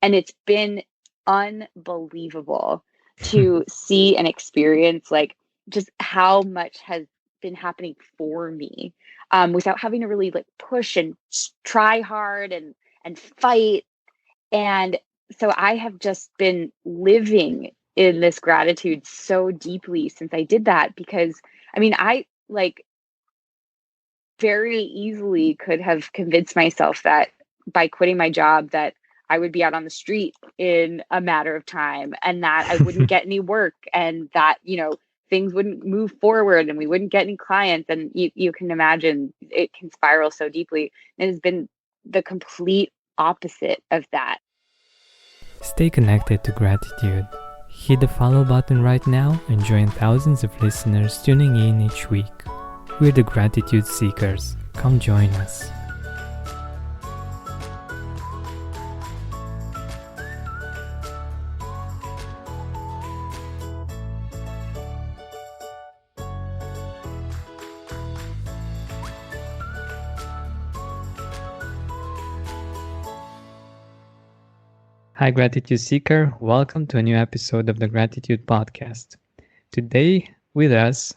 And it's been unbelievable to see and experience like just how much has been happening for me, without having to really like push and try hard and fight. And so I have just been living in this gratitude so deeply since I did that, because I mean, I like very easily could have convinced myself that by quitting my job that I would be out on the street in a matter of time, and that I wouldn't get any work, and that, things wouldn't move forward and we wouldn't get any clients. And you can imagine it can spiral so deeply. It has been the complete opposite of that. Stay connected to gratitude. Hit the follow button right now and join thousands of listeners tuning in each week. We're the Gratitude Seekers. Come join us. Hi, Gratitude Seeker. Welcome to a new episode of the Gratitude Podcast. Today, with us,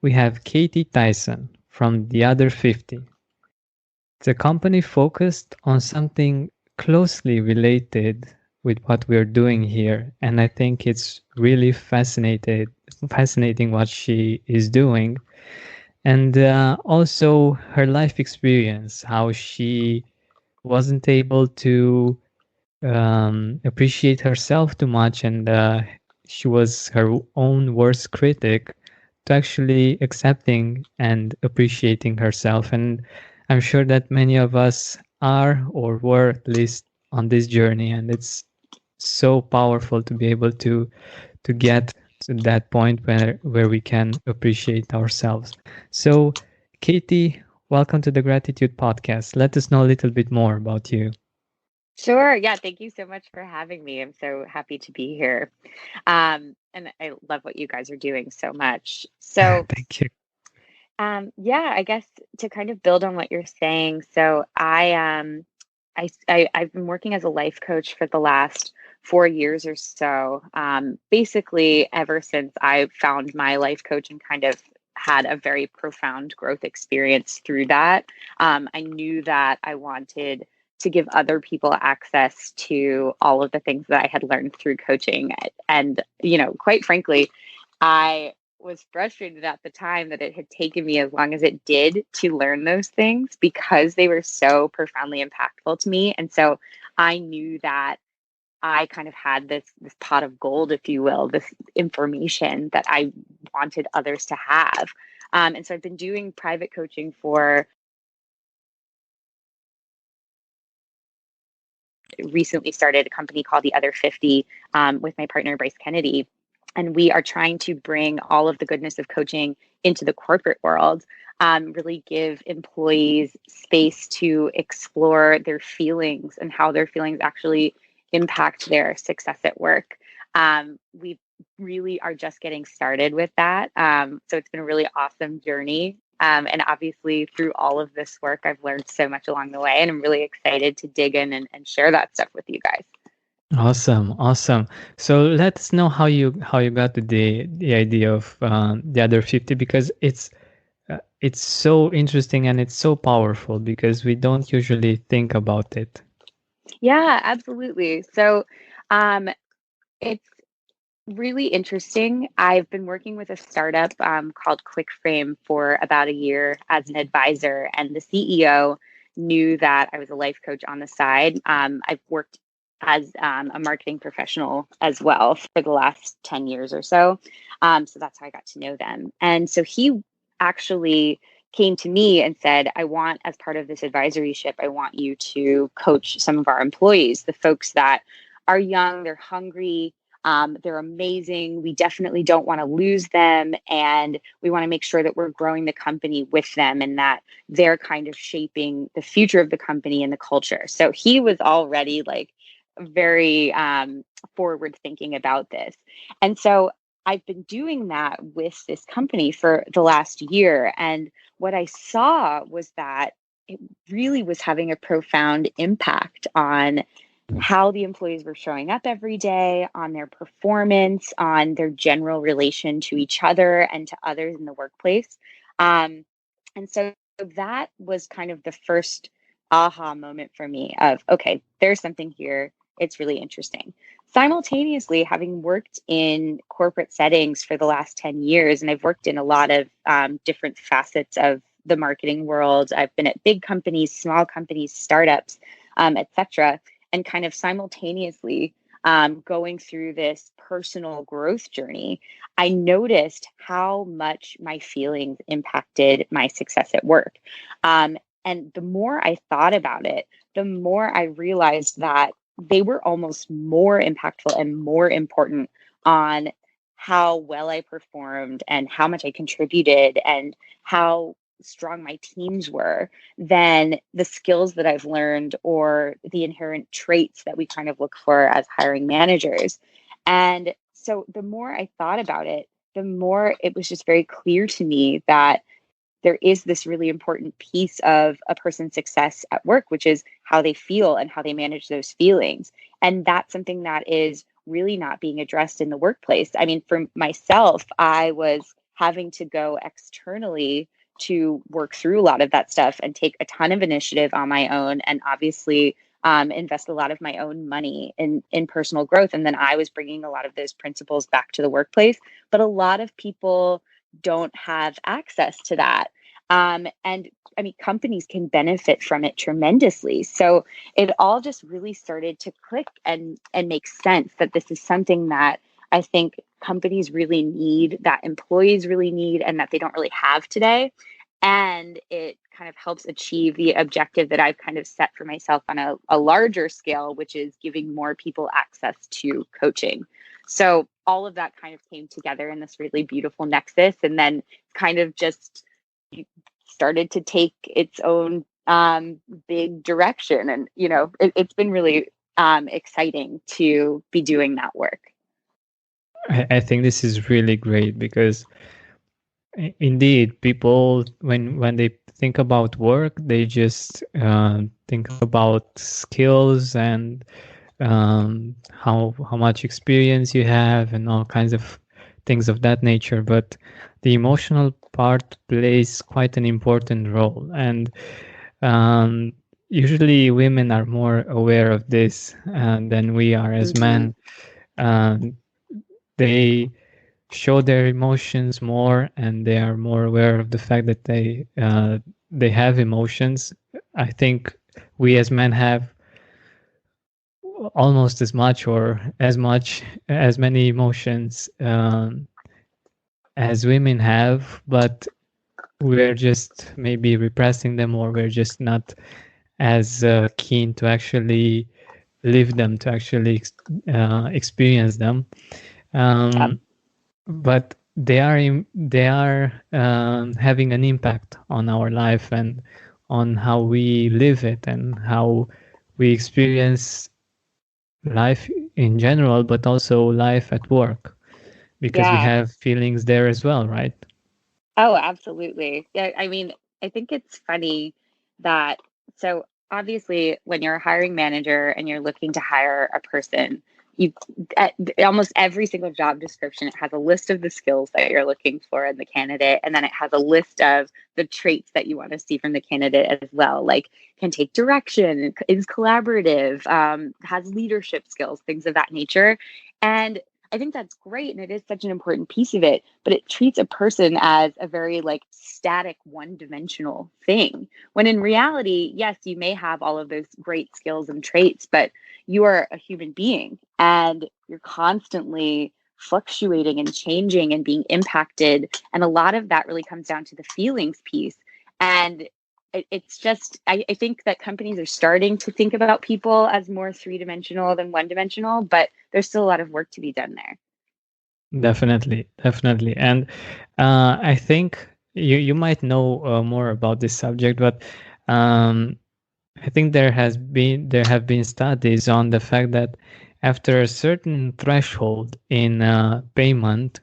we have Katie Tyson from The Other 50. It's a company focused on something closely related with what we're doing here, and I think it's really fascinating what she is doing, and also her life experience, how she wasn't able to appreciate herself too much, and she was her own worst critic, to actually accepting and appreciating herself. And I'm sure that many of us are or were at least on this journey, and it's so powerful to be able to get to that point where we can appreciate ourselves. So Katie, welcome to the Gratitude Podcast. Let us know a little bit more about you. Sure. Yeah. Thank you so much for having me. I'm so happy to be here. And I love what you guys are doing so much. So, Thank you. yeah, I guess to kind of build on what you're saying. So I've been working as a life coach for the last 4 years or so. Basically, ever since I found my life coach and kind of had a very profound growth experience through that. I knew that I wanted to give other people access to all of the things that I had learned through coaching. And, quite frankly, I was frustrated at the time that it had taken me as long as it did to learn those things, because they were so profoundly impactful to me. And so I knew that I kind of had this pot of gold, if you will, this information that I wanted others to have. And so I've been doing private coaching for recently started a company called The Other 50 with my partner, Bryce Kennedy. And we are trying to bring all of the goodness of coaching into the corporate world, really give employees space to explore their feelings and how their feelings actually impact their success at work. We really are just getting started with that. So it's been a really awesome journey. And obviously, through all of this work, I've learned so much along the way, and I'm really excited to dig in and share that stuff with you guys. Awesome. So let us know how you got to the idea of The Other 50, because it's so interesting and it's so powerful, because we don't usually think about it. Yeah, absolutely. So it's really interesting. I've been working with a startup called Quickframe for about a year as an advisor, and the CEO knew that I was a life coach on the side. I've worked as a marketing professional as well for the last 10 years or so. So that's how I got to know them. And so he actually came to me and said, I want, as part of this advisoryship, I want you to coach some of our employees, the folks that are young, they're hungry, they're amazing. We definitely don't want to lose them. And we want to make sure that we're growing the company with them, and that they're kind of shaping the future of the company and the culture. So he was already like very forward thinking about this. And so I've been doing that with this company for the last year. And what I saw was that it really was having a profound impact on how the employees were showing up every day, on their performance, on their general relation to each other and to others in the workplace. And so that was kind of the first aha moment for me of, okay, there's something here. It's really interesting. Simultaneously, having worked in corporate settings for the last 10 years, and I've worked in a lot of different facets of the marketing world. I've been at big companies, small companies, startups, etc., and kind of simultaneously going through this personal growth journey, I noticed how much my feelings impacted my success at work. And the more I thought about it, the more I realized that they were almost more impactful and more important on how well I performed and how much I contributed and how strong my teams were than the skills that I've learned or the inherent traits that we kind of look for as hiring managers. And so the more I thought about it, the more it was just very clear to me that there is this really important piece of a person's success at work, which is how they feel and how they manage those feelings. And that's something that is really not being addressed in the workplace. I mean, for myself, I was having to go externally to work through a lot of that stuff and take a ton of initiative on my own, and obviously invest a lot of my own money in personal growth. And then I was bringing a lot of those principles back to the workplace. But a lot of people don't have access to that. And I mean, companies can benefit from it tremendously. So it all just really started to click and make sense that this is something that I think companies really need, that employees really need, and that they don't really have today. And it kind of helps achieve the objective that I've kind of set for myself on a larger scale, which is giving more people access to coaching. So all of that kind of came together in this really beautiful nexus, and then kind of just started to take its own big direction. And, you know, it's been really exciting to be doing that work. I think this is really great because indeed, people when they think about work, they just think about skills and how much experience you have and all kinds of things of that nature. But the emotional part plays quite an important role, and usually women are more aware of this than we are as men. They show their emotions more, and they are more aware of the fact that they have emotions. I think we as men have almost as much or as many emotions as women have, but we're just maybe repressing them, or we're just not as keen to actually live them, to actually experience them. Yep. But they are having an impact on our life and on how we live it and how we experience life in general, but also life at work, because we Yeah. have feelings there as well, right? Oh, absolutely. Yeah, I mean, I think it's funny that, so obviously when you're a hiring manager and you're looking to hire a person, you at almost every single job description, it has a list of the skills that you're looking for in the candidate, and then it has a list of the traits that you want to see from the candidate as well, like can take direction, is collaborative, has leadership skills, things of that nature. And I think that's great, and it is such an important piece of it, but it treats a person as a very like static, one-dimensional thing. When in reality, yes, you may have all of those great skills and traits, but you are a human being and you're constantly fluctuating and changing and being impacted. And a lot of that really comes down to the feelings piece. And it's just, I think that companies are starting to think about people as more three-dimensional than one-dimensional, but there's still a lot of work to be done there. Definitely. And I think you might know more about this subject, but um, I think there have been studies on the fact that after a certain threshold in payment,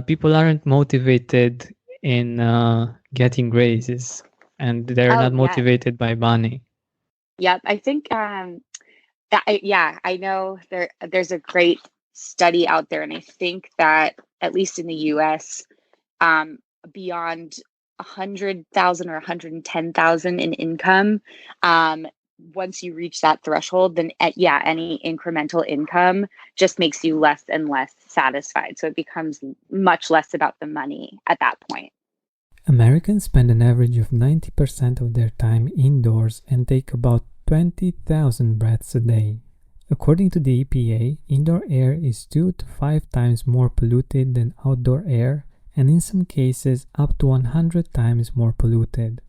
people aren't motivated in getting raises, and they're Oh, not yes. motivated by money. Yep. I think Yeah, I know there's a great study out there, and I think that at least in the US, um, beyond 100,000 or 110,000 in income, um, once you reach that threshold, then yeah, any incremental income just makes you less and less satisfied. So it becomes much less about the money at that point. Americans spend an average of 90% of their time indoors and take about 20,000 breaths a day. According to the EPA, indoor air is 2 to 5 times more polluted than outdoor air, and in some cases up to 100 times more polluted.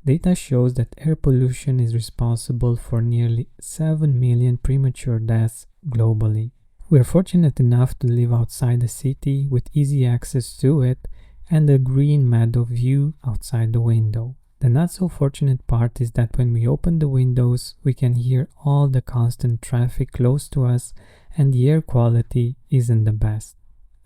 Data shows that air pollution is responsible for nearly 7 million premature deaths globally. We are fortunate enough to live outside the city with easy access to it and a green meadow view outside the window. The not so fortunate part is that when we open the windows, we can hear all the constant traffic close to us and the air quality isn't the best.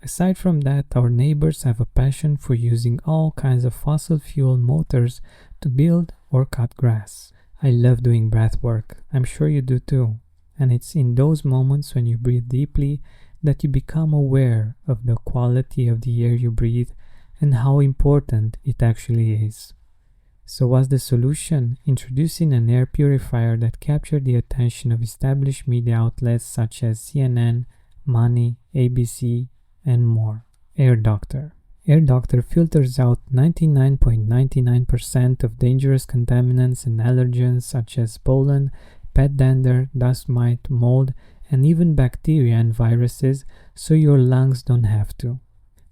Aside from that, our neighbors have a passion for using all kinds of fossil fuel motors to build or cut grass. I love doing breath work. I'm sure you do too. And it's in those moments when you breathe deeply that you become aware of the quality of the air you breathe and how important it actually is. So what's the solution? Introducing an air purifier that captured the attention of established media outlets such as CNN, Money, ABC, and more. Air Doctor. Air Doctor filters out 99.99% of dangerous contaminants and allergens such as pollen, pet dander, dust mite, mold, and even bacteria and viruses, so your lungs don't have to.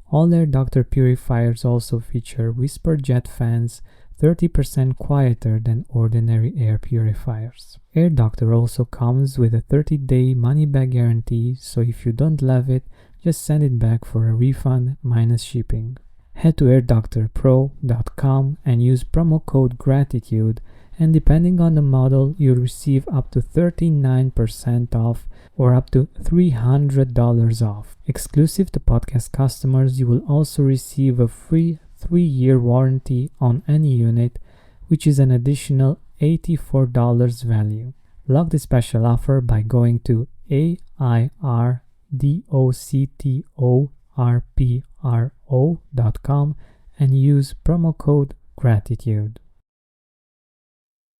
All Air Doctor purifiers also feature whisper jet fans, 30% quieter than ordinary air purifiers. Air Doctor also comes with a 30-day money-back guarantee, so if you don't love it, just send it back for a refund minus shipping. Head to airdoctorpro.com and use promo code GRATITUDE, and depending on the model, you'll receive up to 39% off or up to $300 off. Exclusive to podcast customers, you will also receive a free 3-year warranty on any unit, which is an additional $84 value. Lock the special offer by going to airdoctorpro.com and use promo code GRATITUDE.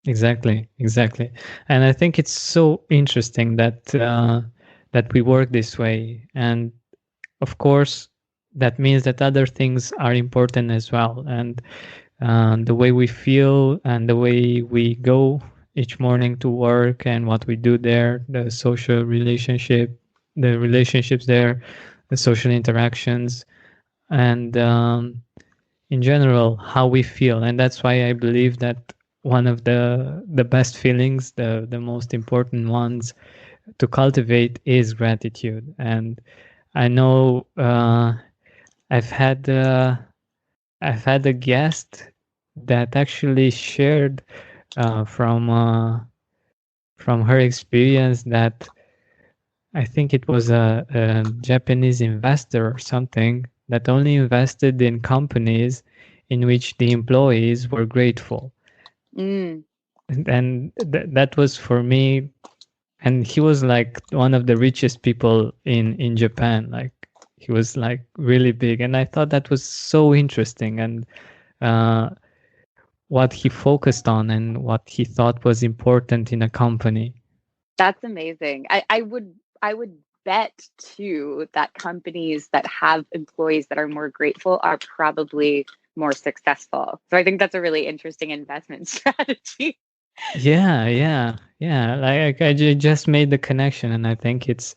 Exactly. And I think it's so interesting that that we work this way. And of course, that means that other things are important as well. And the way we feel and the way we go each morning to work and what we do there, the relationships there, the social interactions, and in general, how we feel. And that's why I believe that one of the best feelings, the most important ones to cultivate is gratitude. And I know I've had I've had a guest that actually shared from her experience that I think it was a Japanese investor or something that only invested in companies in which the employees were grateful. Mm. And that was for me. And he was like one of the richest people in Japan. Like he was like really big. And I thought that was so interesting. And what he focused on and what he thought was important in a company. That's amazing. I would bet too that companies that have employees that are more grateful are probably more successful. So I think that's a really interesting investment strategy. Yeah. Like I just made the connection, and I think it's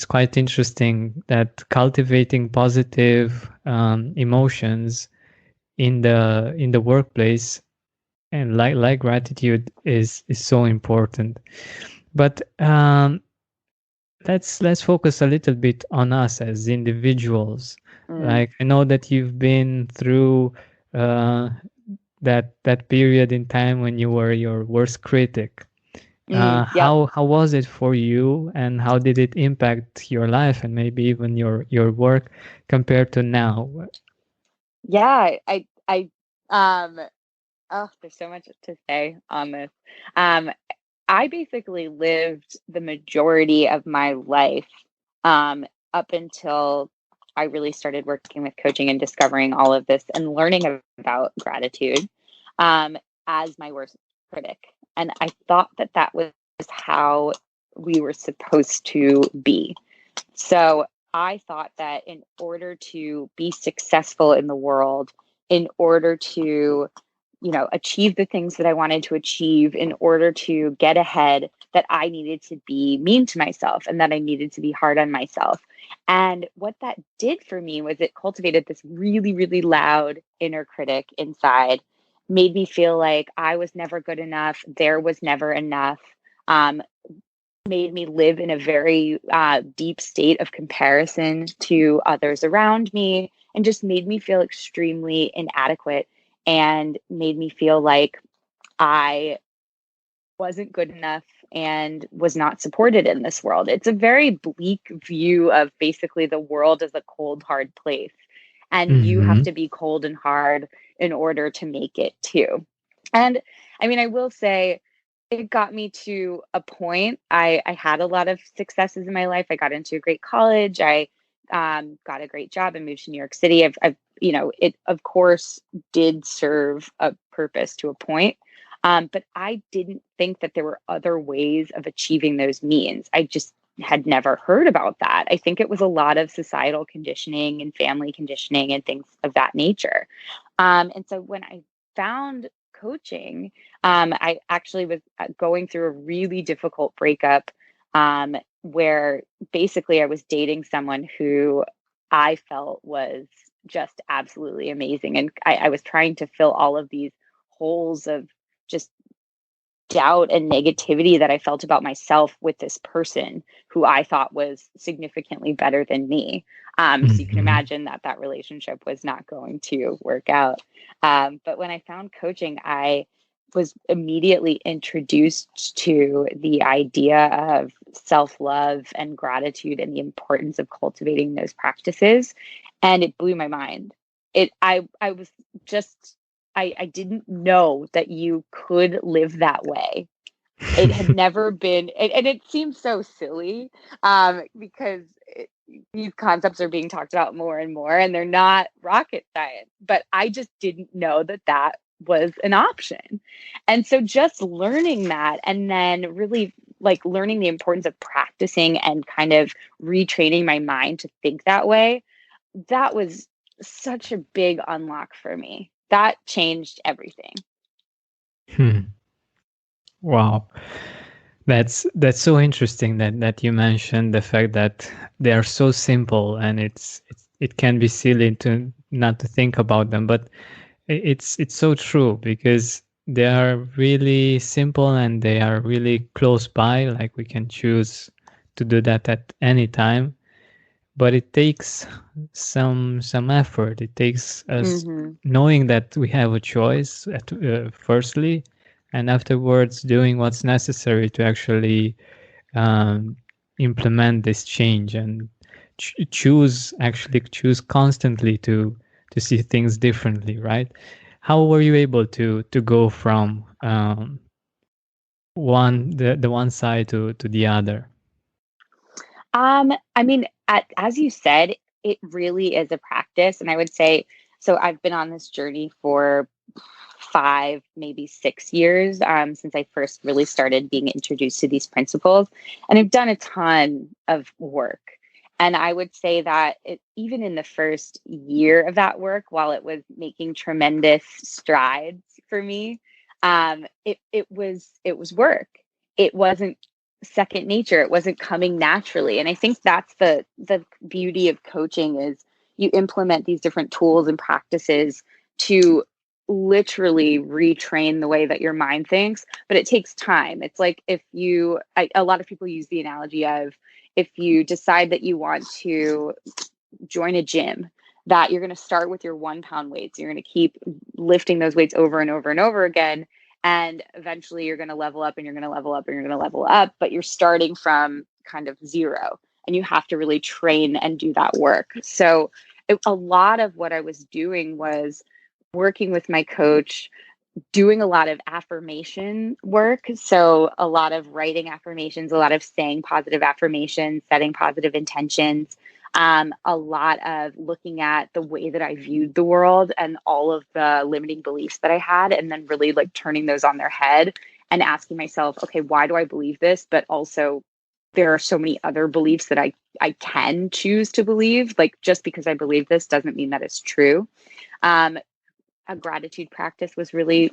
quite interesting that cultivating positive emotions in the workplace and like gratitude is so important. But let's focus a little bit on us as individuals. Mm. Like I know that you've been through uh, that period in time when you were your worst critic. Yep. How was it for you, and how did it impact your life and maybe even your work compared to now? Yeah. Um, oh, there's so much to say on this. Um, I basically lived the majority of my life up until I really started working with coaching and discovering all of this and learning about gratitude um, as my worst critic. And I thought that that was how we were supposed to be. So I thought that in order to be successful in the world, in order to achieve the things that I wanted to achieve, in order to get ahead, that I needed to be mean to myself and that I needed to be hard on myself. And what that did for me was it cultivated this really, really loud inner critic inside, made me feel like I was never good enough, there was never enough. Um, Made me live in a very deep state of comparison to others around me, and just made me feel extremely inadequate and made me feel like I wasn't good enough and was not supported in this world. It's a very bleak view of basically the world as a cold, hard place. And you have Mm-hmm. to be cold and hard in order to make it too. And I mean, I will say it got me to a point. I had a lot of successes in my life. I got into a great college. I got a great job and moved to New York City. It of course did serve a purpose to a point. But I didn't think that there were other ways of achieving those means. I just had never heard about that. I think it was a lot of societal conditioning and family conditioning and things of that nature. And so when I found coaching, I actually was going through a really difficult breakup where basically I was dating someone who I felt was just absolutely amazing. And I was trying to fill all of these holes of just doubt and negativity that I felt about myself with this person who I thought was significantly better than me. So you can Mm-hmm. imagine that that relationship was not going to work out. But when I found coaching, I was immediately introduced to the idea of self-love and gratitude and the importance of cultivating those practices. And it blew my mind. I was just I didn't know that you could live that way. It had never been, and it seems so silly because these concepts are being talked about more and more, and they're not rocket science. But I just didn't know that that was an option. And so just learning that and then really like learning the importance of practicing and kind of retraining my mind to think that way, that was such a big unlock for me. That changed everything. Hmm. Wow. That's so interesting that you mentioned the fact that they are so simple, and it can be silly to not to think about them, but it's so true because they are really simple and they are really close by. Like we can choose to do that at any time, but it takes some effort. It takes us Hmm. knowing that we have a choice firstly, and afterwards doing what's necessary to actually um, implement this change and choose constantly to see things differently, right? How were you able to go from the one side to the other? I mean, as you said, it really is a practice. And I would say, so I've been on this journey for 5, maybe 6 years since I first really started being introduced to these principles. And I've done a ton of work. And I would say that even in the first year of that work, while it was making tremendous strides for me, it was work. It wasn't second nature. It wasn't coming naturally. And I think that's the beauty of coaching is you implement these different tools and practices to literally retrain the way that your mind thinks, but it takes time. It's like if a lot of people use the analogy of if you decide that you want to join a gym, that you're going to start with your 1 pound weights. You're going to keep lifting those weights over and over and over again. And eventually you're going to level up and you're going to level up and you're going to level up, but you're starting from kind of zero and you have to really train and do that work. So a lot of what I was doing was working with my coach, doing a lot of affirmation work. So a lot of writing affirmations, a lot of saying positive affirmations, setting positive intentions, a lot of looking at the way that I viewed the world and all of the limiting beliefs that I had, and then really like turning those on their head and asking myself, okay, why do I believe this? But also, there are so many other beliefs that I can choose to believe. Like, just because I believe this doesn't mean that it's true. Um, a gratitude practice was really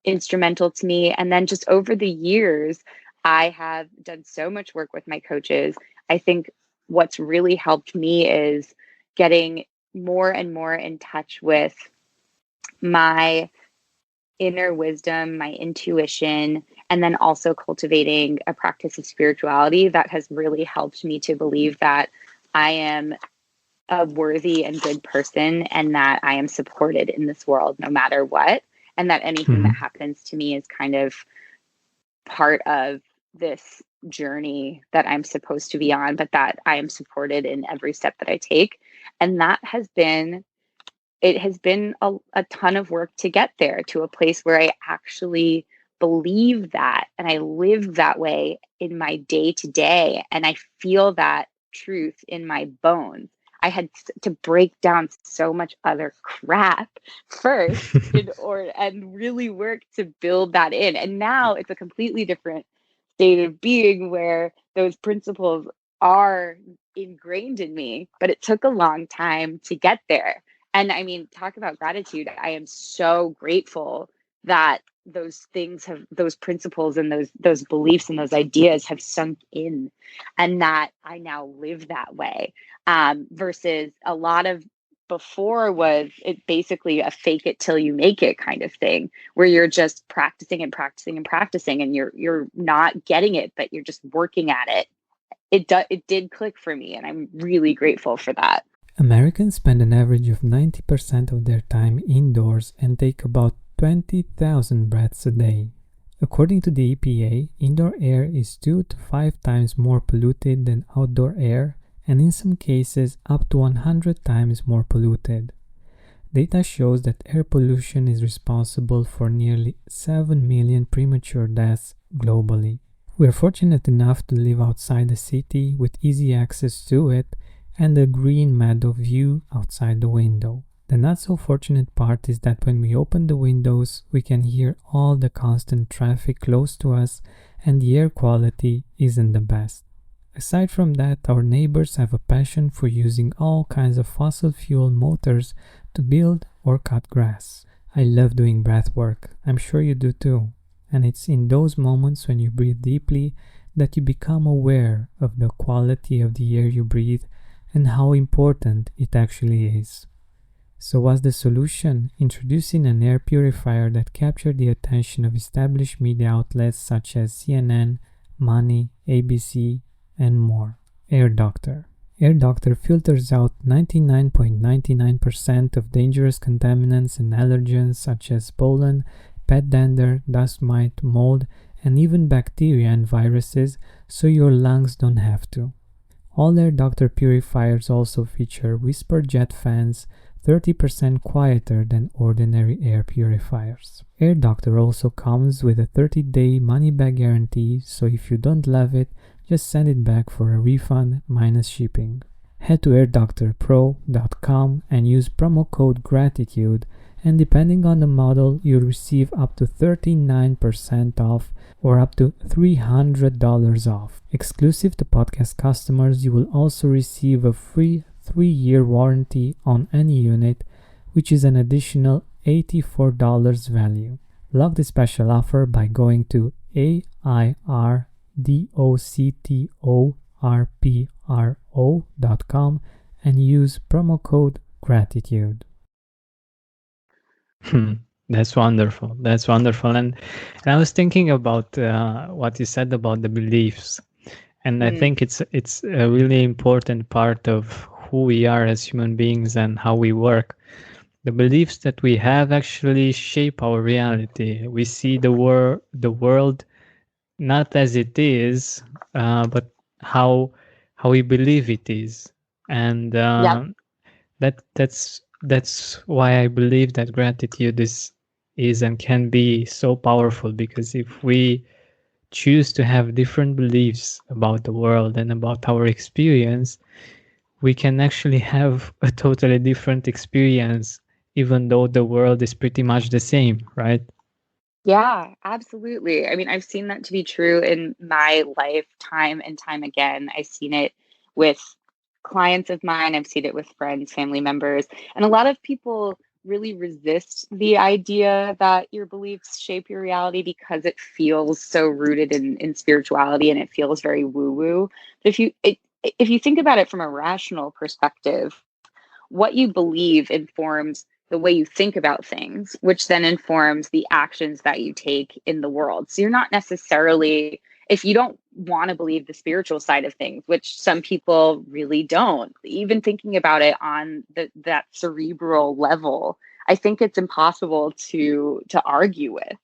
instrumental to me. And then just over the years, I have done so much work with my coaches. I think what's really helped me is getting more and more in touch with my inner wisdom, my intuition, and then also cultivating a practice of spirituality that has really helped me to believe that I am a worthy and good person and that I am supported in this world no matter what. And that anything that happens to me is kind of part of this journey that I'm supposed to be on, but that I am supported in every step that I take. And that has been, it has been a ton of work to get there to a place where I actually believe that and I live that way in my day to day. And I feel that truth in my bones. I had to break down so much other crap first and really work to build that in. And now it's a completely different state of being where those principles are ingrained in me, but it took a long time to get there. And I mean, talk about gratitude. I am so grateful that those principles and those beliefs and those ideas have sunk in, and that I now live that way. Versus a lot of before was it basically a fake it till you make it kind of thing, where you're just practicing and practicing and practicing, and you're not getting it, but you're just working at it. It did click for me, and I'm really grateful for that. Americans spend an average of 90% of their time indoors and take about 20,000 breaths a day. According to the EPA, indoor air is 2 to 5 times more polluted than outdoor air, and in some cases up to 100 times more polluted. Data shows that air pollution is responsible for nearly 7 million premature deaths globally. We are fortunate enough to live outside the city with easy access to it and a green meadow view outside the window. The not so fortunate part is that when we open the windows, we can hear all the constant traffic close to us, and the air quality isn't the best. Aside from that, our neighbors have a passion for using all kinds of fossil fuel motors to build or cut grass. I love doing breath work. I'm sure you do too. And it's in those moments when you breathe deeply that you become aware of the quality of the air you breathe and how important it actually is. So what's the solution? Introducing an air purifier that captured the attention of established media outlets such as CNN, Money, ABC, and more. Air Doctor. Air Doctor filters out 99.99% of dangerous contaminants and allergens such as pollen, pet dander, dust mite, mold, and even bacteria and viruses, so your lungs don't have to. All Air Doctor purifiers also feature whisper jet fans, 30% quieter than ordinary air purifiers. Air Doctor also comes with a 30-day money-back guarantee, so if you don't love it, just send it back for a refund minus shipping. Head to airdoctorpro.com and use promo code GRATITUDE, and depending on the model, you'll receive up to 39% off or up to $300 off. Exclusive to podcast customers, you will also receive a free 3-year warranty on any unit, which is an additional $84 value. Lock the special offer by going to airdoctorpro.com and use promo code GRATITUDE. That's wonderful. That's wonderful. And I was thinking about what you said about the beliefs, and I think it's a really important part of who we are as human beings and how we work. The beliefs that we have actually shape our reality. We see the world not as it is, but how we believe it is, and that's why I believe that gratitude is is and can be so powerful, because if we choose to have different beliefs about the world and about our experience, we can actually have a totally different experience, even though the world is pretty much the same, right? Yeah, absolutely. I mean, I've seen that to be true in my life time and time again. I've seen it with clients of mine, I've seen it with friends, family members, and a lot of people really resist the idea that your beliefs shape your reality because it feels so rooted in spirituality and it feels very woo-woo. But if you think about it from a rational perspective, what you believe informs the way you think about things, which then informs the actions that you take in the world. So you're not necessarily, if you don't want to believe the spiritual side of things, which some people really don't, even thinking about it on that cerebral level, I think it's impossible to argue with.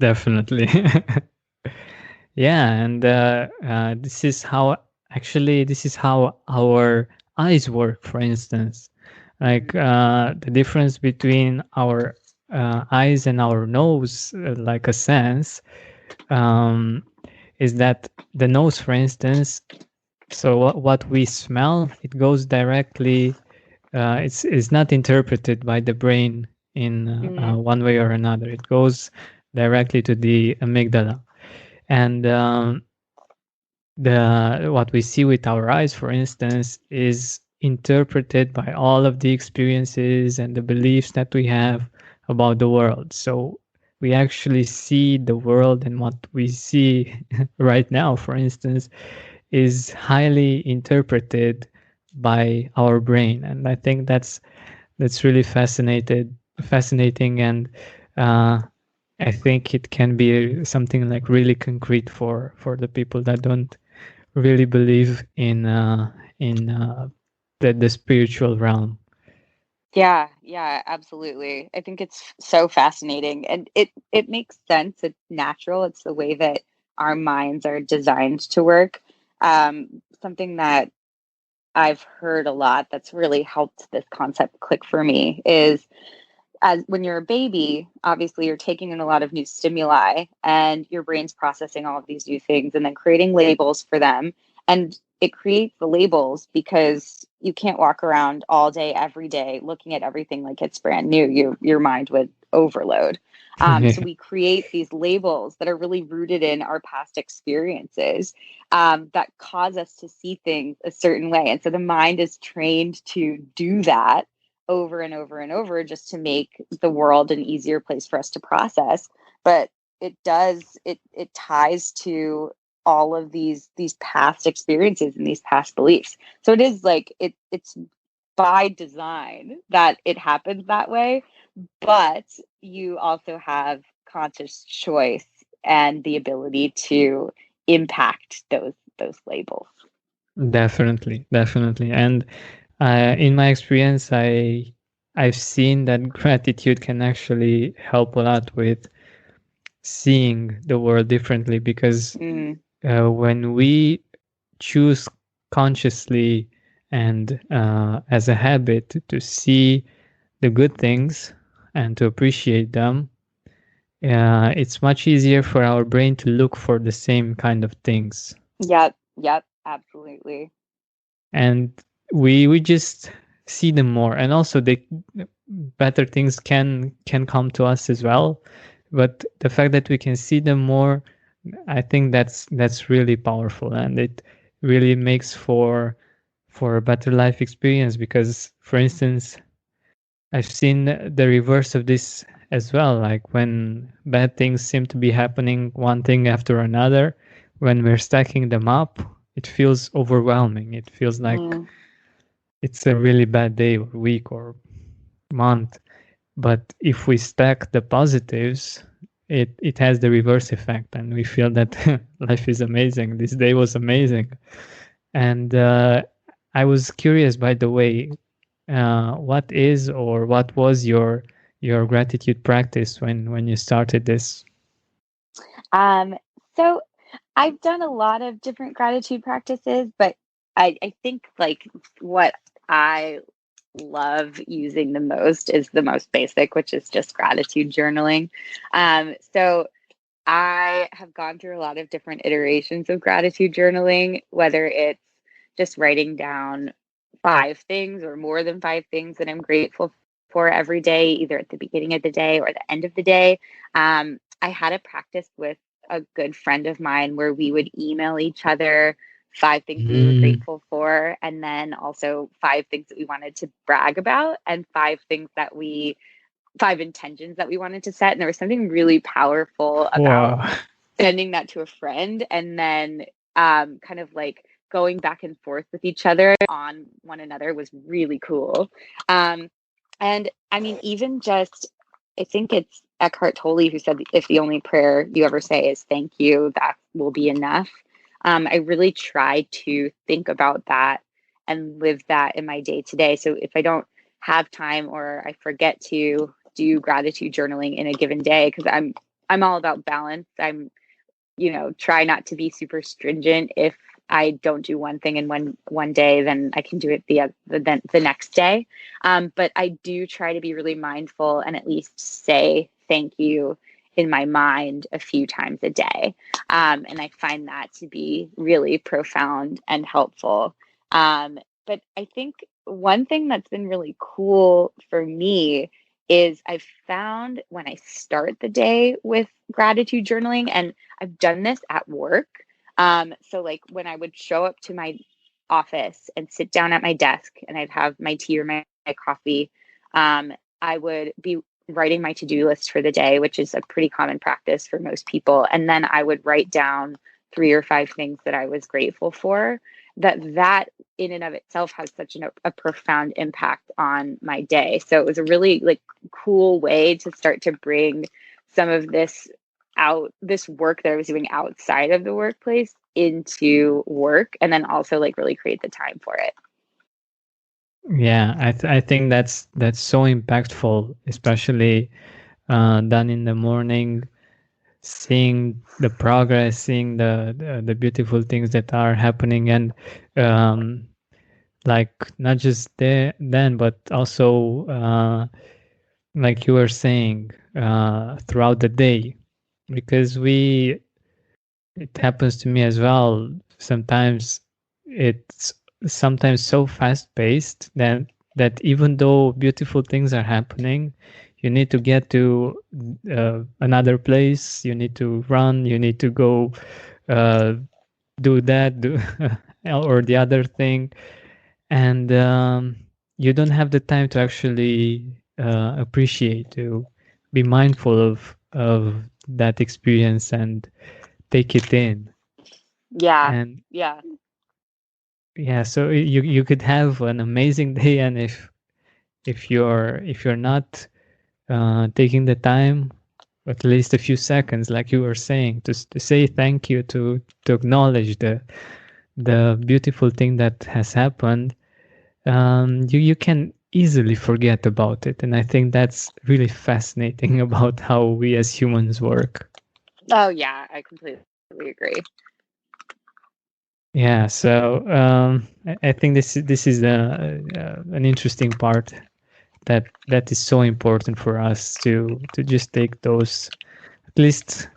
Definitely. Yeah, and this is how, actually, this is how our eyes work, for instance. Like the difference between our eyes and our nose, like a sense, um, is that the nose, for instance, so what we smell, it goes directly, it's not interpreted by the brain in Mm, one way or another. It goes directly to the amygdala. And the what we see with our eyes, for instance, is interpreted by all of the experiences and the beliefs that we have about the world. So we actually see the world, and what we see right now, for instance, is highly interpreted by our brain. And I think that's really fascinating, and uh, I think it can be something like really concrete for the people that don't really believe in the spiritual realm. yeah, absolutely. I think it's so fascinating, and it makes sense. It's natural. It's the way that our minds are designed to work. Something that I've heard a lot that's really helped this concept click for me is, as when you're a baby, obviously you're taking in a lot of new stimuli and your brain's processing all of these new things and then creating labels for them. And it creates the labels because you can't walk around all day, every day, looking at everything like it's brand new. Your mind would overload. So we create these labels that are really rooted in our past experiences, that cause us to see things a certain way. And so the mind is trained to do that over and over and over just to make the world an easier place for us to process. But it ties to all of these past experiences and these past beliefs. So it is like it's by design that it happens that way, but you also have conscious choice and the ability to impact those labels. Definitely. And in my experience, I've seen that gratitude can actually help a lot with seeing the world differently, because Mm, when we choose consciously and as a habit to see the good things and to appreciate them, it's much easier for our brain to look for the same kind of things. yep, absolutely. And we just see them more, and also the better things can come to us as well. But the fact that we can see them more, I think that's really powerful, and it really makes for a better life experience. Because, for instance, I've seen the reverse of this as well. Like when bad things seem to be happening, one thing after another, when we're stacking them up, it feels overwhelming. It feels like Mm, it's a really bad day or week or month. But if we stack the positives, it has the reverse effect, and we feel that life is amazing. This day was amazing. And I was curious, by the way, what is or what was your gratitude practice when you started this? Um, so I've done a lot of different gratitude practices, but I think like what I love using the most is the most basic, which is just gratitude journaling. So I have gone through a lot of different iterations of gratitude journaling, whether it's just writing down 5 things or more than 5 things that I'm grateful for every day, either at the beginning of the day or the end of the day. I had a practice with a good friend of mine where we would email each other 5 things we were grateful for, and then also 5 things that we wanted to brag about, and 5 intentions that we wanted to set. And there was something really powerful about sending that to a friend and then kind of like going back and forth with each other on one another was really cool. And I mean, even just, I think it's Eckhart Tolle who said, if the only prayer you ever say is thank you, that will be enough. I really try to think about that and live that in my day to day. So if I don't have time or I forget to do gratitude journaling in a given day, because I'm all about balance. I'm, try not to be super stringent. If I don't do one thing in one day, then I can do it the next day. But I do try to be really mindful and at least say thank you in my mind a few times a day. And I find that to be really profound and helpful. But I think one thing that's been really cool for me is I've found when I start the day with gratitude journaling, and I've done this at work. So like when I would show up to my office and sit down at my desk and I'd have my tea or my coffee, I would be writing my to-do list for the day, which is a pretty common practice for most people. And then I would write down 3 or 5 things that I was grateful for. That in and of itself has such a profound impact on my day. So it was a really like cool way to start to bring some of this work that I was doing outside of the workplace into work, and then also like really create the time for it. Yeah, I think that's so impactful, especially done in the morning, seeing the progress, seeing the beautiful things that are happening, and like not just then, but also like you were saying throughout the day, because it happens to me as well. Sometimes it's so fast paced that even though beautiful things are happening, you need to get to another place, you need to run, you need to go do or the other thing, and you don't have the time to actually appreciate, to be mindful of that experience and take it in. Yeah. So you could have an amazing day, and if you're not taking the time, at least a few seconds, like you were saying, to say thank you, to acknowledge the beautiful thing that has happened, you can easily forget about it. And I think that's really fascinating about how we as humans work. Oh yeah, I completely agree. Yeah, so I think this is an interesting part that is so important for us to just take those at least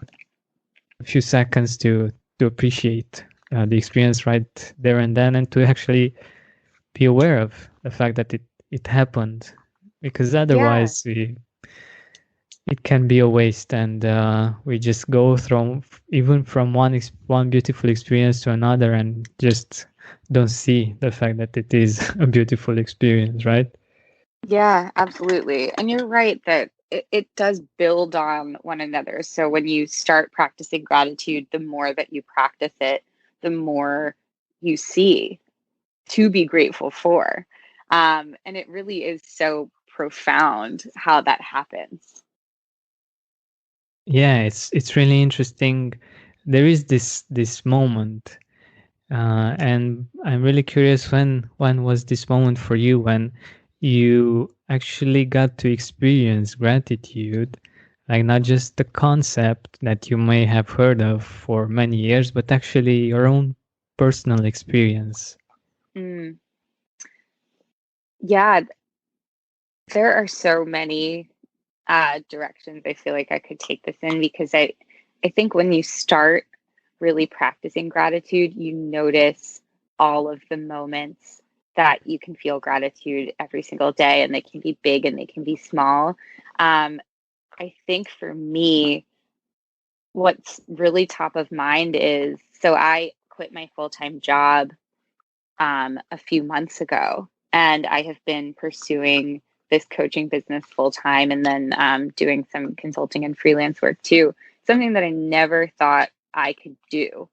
a few seconds to appreciate the experience right there and then, and to actually be aware of the fact that it happened, because otherwise it can be a waste, and we just go from one beautiful experience to another and just don't see the fact that it is a beautiful experience, right? Yeah, absolutely. And you're right that it does build on one another. So when you start practicing gratitude, the more that you practice it, the more you see to be grateful for. And it really is so profound how that happens. Yeah, it's really interesting. There is this moment, and I'm really curious, when was this moment for you, when you actually got to experience gratitude, like not just the concept that you may have heard of for many years, but actually your own personal experience. Yeah, There are so many directions I feel like I could take this in, because I think when you start really practicing gratitude, you notice all of the moments that you can feel gratitude every single day, and they can be big and they can be small. I think for me, what's really top of mind is, so I quit my full-time job a few months ago, and I have been pursuing this coaching business full time, and then doing some consulting and freelance work too. Something that I never thought I could do.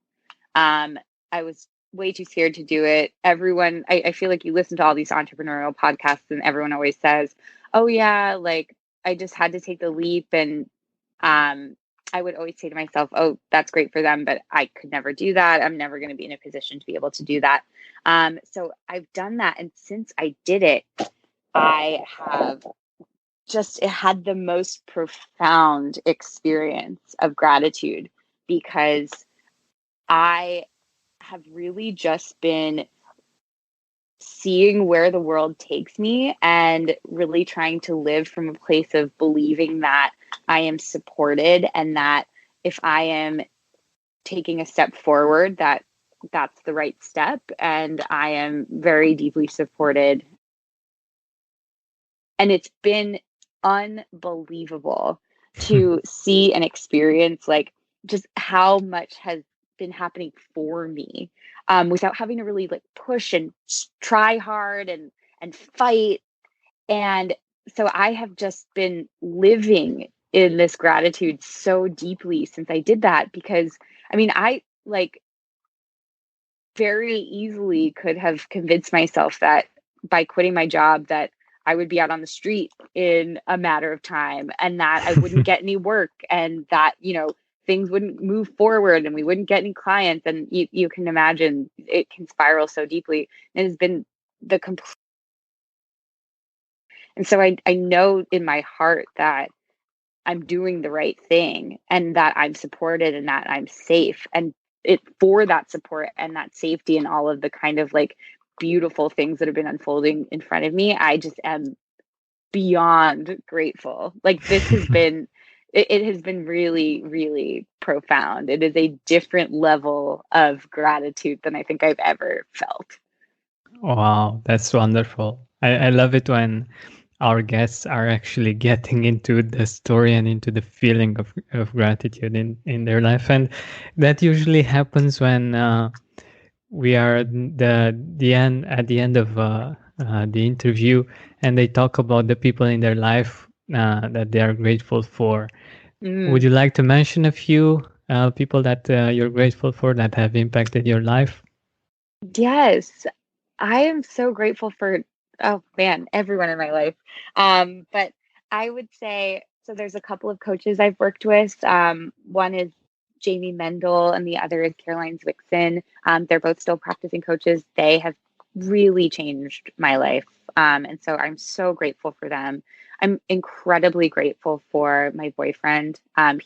I was way too scared to do it. Everyone, I feel like you listen to all these entrepreneurial podcasts, and everyone always says, "Oh yeah, like I just had to take the leap," and I would always say to myself, "Oh, that's great for them, but I could never do that. I'm never going to be in a position to be able to do that." So I've done that, and since I did it, I have just had the most profound experience of gratitude, because I have really just been seeing where the world takes me, and really trying to live from a place of believing that I am supported, and that if I am taking a step forward, that that's the right step, and I am very deeply supported. And it's been unbelievable to see and experience, like, just how much has been happening for me, without having to really like push and try hard and fight. And so I have just been living in this gratitude so deeply since I did that, because I mean, I like very easily could have convinced myself that by quitting my job that I would be out on the street in a matter of time, and that I wouldn't get any work, and that, things wouldn't move forward and we wouldn't get any clients. And you can imagine it can spiral so deeply. It has been the complete. And so I know in my heart that I'm doing the right thing, and that I'm supported, and that I'm safe. And it for that support and that safety and all of the kind of like beautiful things that have been unfolding in front of me, I just am beyond grateful. Like this has been it has been really, really profound. It is a different level of gratitude than I think I've ever felt. Wow, that's wonderful. I love it when our guests are actually getting into the story and into the feeling of gratitude in their life. And that usually happens when we are the end at the end of the interview, and they talk about the people in their life that they are grateful for. Would you like to mention a few people that you're grateful for that have impacted your life? Yes, I am so grateful for, oh man, everyone in my life. But I would say, so there's a couple of coaches I've worked with. One is Jamie Mendel and the other is Caroline Zwickson. They're both still practicing coaches. They have really changed my life. And so I'm so grateful for them. I'm incredibly grateful for my boyfriend.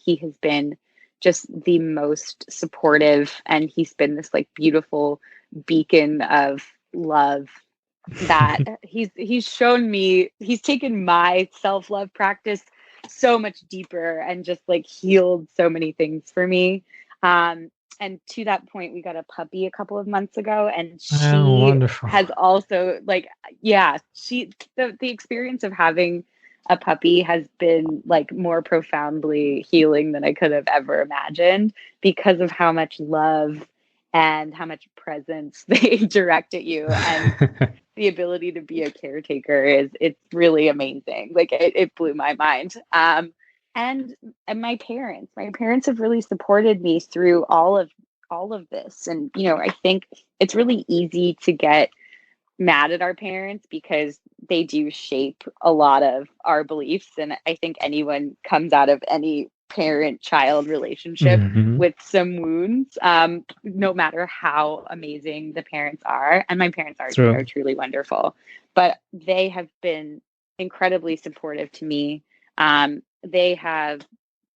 He has been just the most supportive, and he's been this like beautiful beacon of love that he's shown me. He's taken my self-love practice so much deeper, and just like healed so many things for me. And to that point, we got a puppy a couple of months ago, and Oh, she wonderful. has also like, yeah, the experience of having a puppy has been like more profoundly healing than I could have ever imagined, because of how much love and how much presence they direct at you, and the ability to be a caretaker it's really amazing. Like it blew my mind. And my parents have really supported me through all of this. And I think it's really easy to get mad at our parents, because they do shape a lot of our beliefs. And I think anyone comes out of any parent-child relationship with some wounds, no matter how amazing the parents are. And my parents True. are truly wonderful, but they have been incredibly supportive to me. They have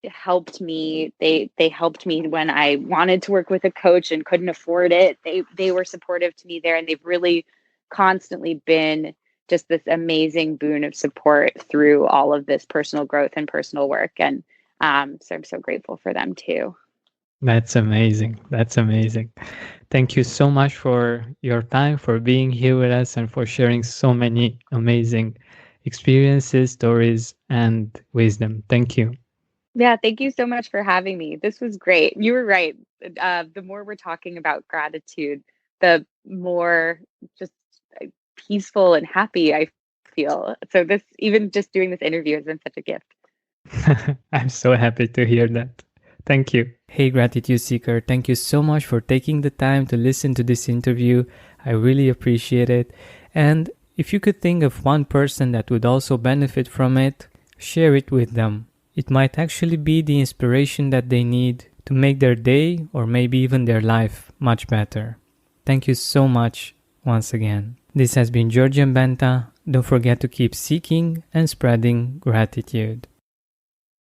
helped me. They helped me when I wanted to work with a coach and couldn't afford it. They were supportive to me there, and they've really constantly been just this amazing boon of support through all of this personal growth and personal work. And so I'm so grateful for them too. That's amazing. That's amazing. Thank you so much for your time, for being here with us, and for sharing so many amazing experiences, stories, and wisdom. Thank you. Yeah, thank you so much for having me. This was great. You were right. The more we're talking about gratitude, the more just peaceful and happy I feel. So this, even just doing this interview has been such a gift. I'm so happy to hear that. Thank you. Hey, Gratitude Seeker, thank you so much for taking the time to listen to this interview. I really appreciate it. And if you could think of one person that would also benefit from it, share it with them. It might actually be the inspiration that they need to make their day or maybe even their life much better. Thank you so much once again. This has been Georgian Benta. Don't forget to keep seeking and spreading gratitude.